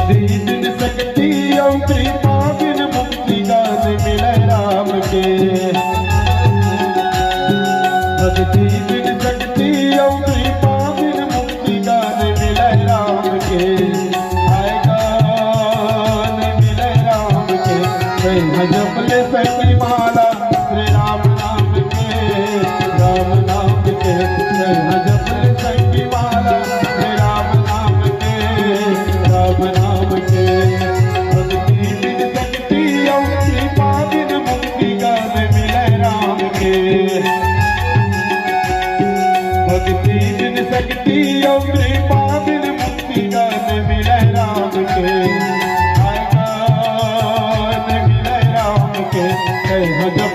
भक्ति बिन शक्ति और कृपा बिन मुक्ति दान मिले राम के। भक्ति बिन शक्ति और कृपा बिन मुक्ति दान मिले राम के। आएगा मिले राम के। जपले सखी माला श्री राम नाम के, राम नाम के। जपले सखी माला श्री राम नाम के, राम नाम के। भक्ति बिन शक्ति और कृपा बिन मुक्ति दान मिले राम के। भक्ति बिन शक्ति और कृपा बिन मुक्ति दान मिले राम के। मिले राम के।